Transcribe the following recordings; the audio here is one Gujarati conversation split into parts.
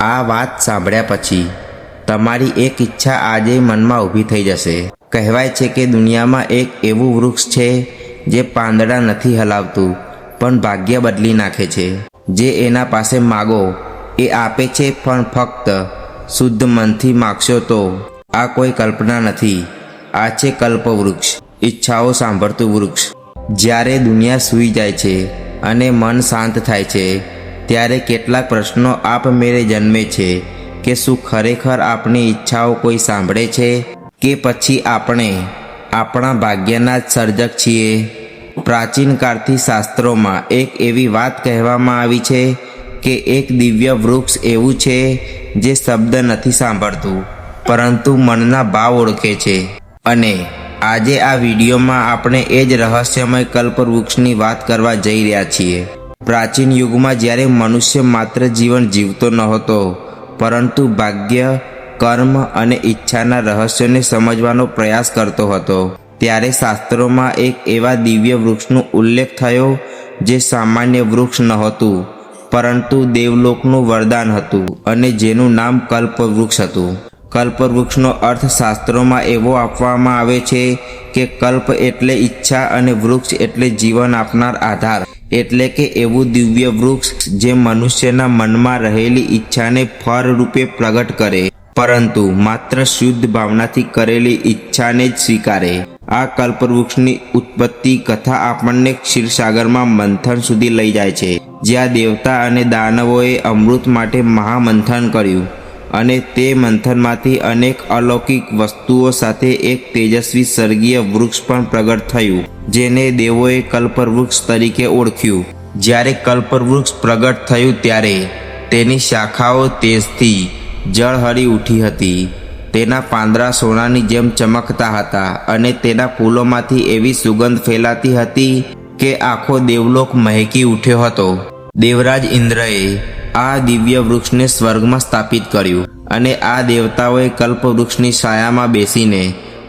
આ વાત સાંભળ્યા પછી તમારી એક ઈચ્છા આજે મનમાં ઊભી થઈ જશે। કહેવાય છે કે દુનિયામાં એક એવું વૃક્ષ છે જે પાંદડા નથી હલાવતું પણ ભાગ્ય બદલી નાખે છે। જે એના પાસે માગો એ આપે છે, પણ ફક્ત શુદ્ધ મનથી માગશો તો। આ કોઈ કલ્પના નથી, આ છે કલ્પવૃક્ષ, ઈચ્છાઓ સાંભળતું વૃક્ષ। જ્યારે દુનિયા સૂઈ જાય છે અને મન શાંત થાય છે ત્યારે કેટલાક પ્રશ્નો આપમેળે જન્મે છે કે શું ખરેખર આપણી ઈચ્છાઓ કોઈ સાંભળે છે કે પછી આપણે આપણા ભાગ્યના જ સર્જક છીએ। પ્રાચીન કાળથી શાસ્ત્રોમાં એક એવી વાત કહેવામાં આવી છે કે એક દિવ્ય વૃક્ષ એવું છે જે શબ્દ નથી સાંભળતું પરંતુ મનના ભાવ ઓળખે છે। અને આજે આ વિડીયોમાં આપણે એ જ રહસ્યમય કલ્પવૃક્ષની વાત કરવા જઈ રહ્યા છીએ। પ્રાચીન યુગમાં જ્યારે મનુષ્ય માત્ર જીવન જીવતો નહોતો પરંતુ ભાગ્ય, કર્મ અને ઈચ્છાના રહસ્યોને સમજવાનો પ્રયાસ કરતો હતો, ત્યારે શાસ્ત્રોમાં એક એવા દિવ્ય વૃક્ષનો ઉલ્લેખ થયો જે સામાન્ય વૃક્ષ નહોતું પરંતુ દેવલોકનું વરદાન હતું અને જેનું નામ કલ્પવૃક્ષ હતું। કલ્પવૃક્ષનો અર્થ શાસ્ત્રોમાં એવો આપવામાં આવે છે કે કલ્પ એટલે ઈચ્છા અને વૃક્ષ એટલે જીવન આપનાર આધાર। એટલે કે એવું દિવ્ય વૃક્ષ જે મનુષ્યના મનમાં રહેલી ઈચ્છાને ફળ રૂપે પ્રગટ કરે, પરંતુ માત્ર શુદ્ધ ભાવનાથી કરેલી ઈચ્છાને જ સ્વીકારે। આ કલ્પવૃક્ષની ઉત્પત્તિ કથા આપણને ક્ષીરસાગરમાં મંથન સુધી લઈ જાય છે, જ્યાં દેવતા અને દાનવોએ અમૃત માટે મહામંથન કર્યું અને તે મંથનમાંથી અનેક અલૌકિક વસ્તુઓ સાથે એક તેજસ્વી સ્વર્ગીય વૃક્ષ પણ પ્રગટ થયું, જેને દેવોએ કલ્પવૃક્ષ તરીકે ઓળખ્યું। જ્યારે કલ્પવૃક્ષ પ્રગટ થયું ત્યારે તેની શાખાઓ તેજથી ઝળહળી ઉઠી હતી। તેના પાંદડા સોનાની જેમ ચમકતા હતા અને તેના ફૂલોમાંથી એવી સુગંધ ફેલાતી હતી કે આખો દેવલોક મહેકી ઉઠ્યો હતો। દેવરાજ ઇન્દ્રએ આ દિવ્ય વૃક્ષને સ્વર્ગમાં સ્થાપિત કર્યું અને આ દેવતાઓએ કલ્પવૃક્ષની છાયામાં બેસીને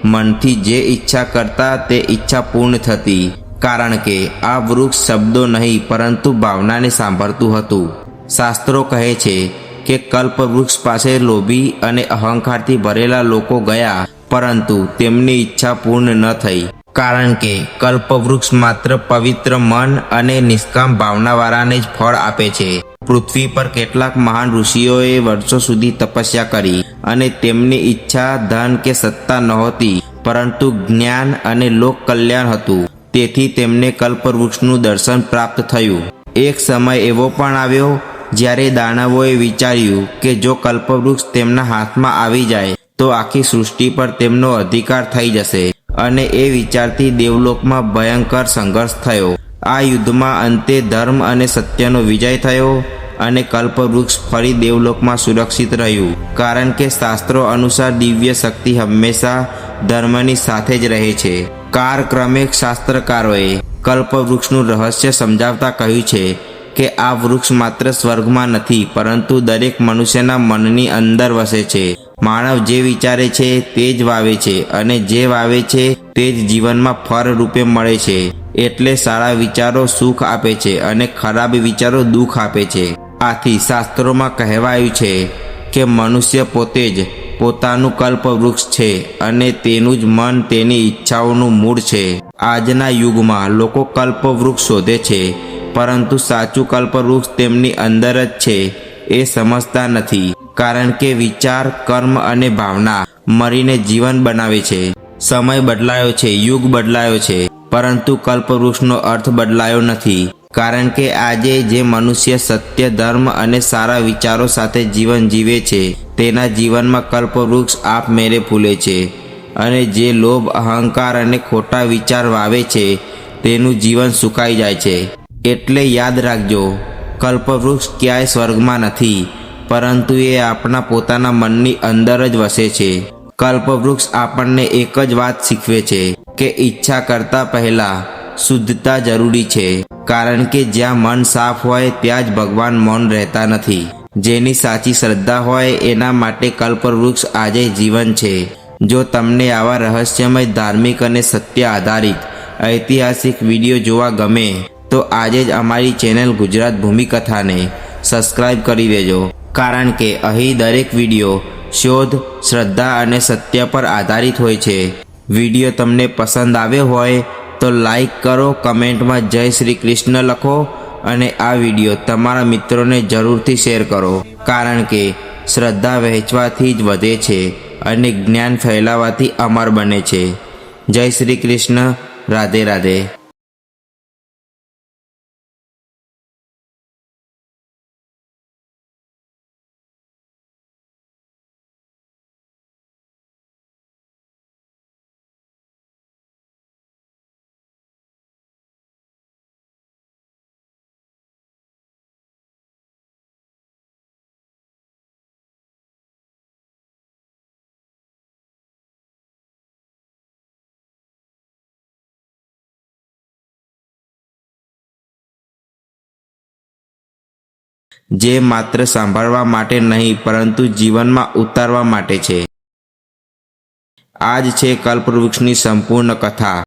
મનથી જે ઈચ્છા કરતા તે ઈચ્છા પૂર્ણ થતી, કારણ કે આ વૃક્ષ શબ્દો નહીં પરંતુ ભાવનાને સાંભળતું હતું। શાસ્ત્રો કહે છે કે કલ્પવૃક્ષ પાસે લોભી અને અહંકારથી ભરેલા લોકો ગયા પરંતુ તેમની ઈચ્છા પૂર્ણ ન થઈ, કારણ કે કલ્પવૃક્ષ માત્ર પવિત્ર મન અને નિષ્કામ ભાવનાવાળાને જ ફળ આપે છે। પૃથ્વી પર કેટલાક મહાન ઋષિઓએ વર્ષો સુધી તપસ્યા કરી અને તેમની ઈચ્છા ધન કે સત્તા નહોતી પરંતુ જ્ઞાન અને લોક કલ્યાણ હતું, તેથી તેમને કલ્પવૃક્ષનું દર્શન પ્રાપ્ત થયું। એક સમય એવો પણ આવ્યો જ્યારે દાનવોએ વિચાર્યું કે જો કલ્પવૃક્ષ તેમના હાથમાં આવી જાય તો આખી સૃષ્ટિ પર તેમનો અધિકાર થઈ જશે, અને એ વિચારથી દેવલોકમાં ભયંકર સંઘર્ષ થયો। આ યુદ્ધમાં અંતે ધર્મ અને સત્યનો વિજય થયો અને કલ્પવૃક્ષ ફરી દેવલોકમાં સુરક્ષિત રહ્યું, કારણ કે શાસ્ત્રો અનુસાર દિવ્ય શક્તિ હંમેશા ધર્મની સાથે જ રહે છે। કાળક્રમે શાસ્ત્રકારોએ કલ્પવૃક્ષનું રહસ્ય સમજાવતા કહ્યું છે કે આ વૃક્ષ માત્ર સ્વર્ગમાં નથી પરંતુ દરેક મનુષ્યના મનની અંદર વસે છે। માનવ જે વિચારે છે તે જ વાવે છે અને જે વાવે છે તે જ જીવનમાં ફળ રૂપે મળે છે। એટલે સારા વિચારો સુખ આપે છે અને ખરાબ વિચારો દુઃખ આપે છે। આથી શાસ્ત્રોમાં કહેવાયું છે કે મનુષ્ય પોતે જ પોતાનું કલ્પવૃક્ષ છે અને તેનું જ મન તેની ઈચ્છાઓનું મૂળ છે। આજના યુગમાં લોકો કલ્પવૃક્ષ શોધે છે પરંતુ સાચું કલ્પવૃક્ષ તેમની અંદર જ છે એ સમજતા નથી, કારણ કે વિચાર, કર્મ અને ભાવના મળીને જીવન બનાવે છે। સમય બદલાયો છે, યુગ બદલાયો છે, પરંતુ કલ્પવૃક્ષનો અર્થ બદલાયો નથી, કારણ કે આજે જે મનુષ્ય સત્ય, ધર્મ અને સારા વિચારો સાથે જીવન જીવે છે તેના જીવનમાં કલ્પવૃક્ષ આપમેળે ફૂલે છે, અને જે લોભ, અહંકાર અને ખોટા વિચાર વાવે છે તેનું જીવન સુકાઈ જાય છે। એટલે યાદ રાખજો, કલ્પવૃક્ષ ક્યાંય સ્વર્ગમાં નથી પરંતુ એ આપણા પોતાના મનની અંદર જ વસે છે। કલ્પવૃક્ષ આપણને એક જ વાત શીખવે છે કે ઈચ્છા કરતા પહેલા શુદ્ધતા જરૂરી છે, કારણ કે જ્યાં મન સાફ હોય ત્યાં જ ભગવાન મૌન રહેતા નથી। જેની સાચી શ્રદ્ધા હોય એના માટે કલ્પવૃક્ષ આજે જીવન છે। જો તમને આવા રહસ્યમય, ધાર્મિક અને સત્ય આધારિત ઐતિહાસિક વિડીયો જોવા ગમે તો આજે જ અમારી ચેનલ ગુજરાત ભૂમિકથાને સબસ્ક્રાઈબ કરી દેજો, કારણ કે અહીં દરેક વિડીયો શોધ, શ્રદ્ધા અને સત્ય પર આધારિત હોય છે. વિડીયો તમને પસંદ આવ્યો હોય તો લાઈક કરો, કમેન્ટમાં જય શ્રી કૃષ્ણ લખો અને આ વિડીયો તમારા મિત્રોને જરૂરથી શેર કરો, કારણ કે શ્રદ્ધા વહેંચવાથી જ વધે છે અને જ્ઞાન ફેલાવાથી અમર બને છે. જય શ્રી કૃષ્ણ. રાધે રાધે. જે માત્ર સાંભળવા માટે નહીં પરંતુ જીવનમાં ઉતારવા માટે છે. આ જ છે કલ્પવૃક્ષની સંપૂર્ણ કથા.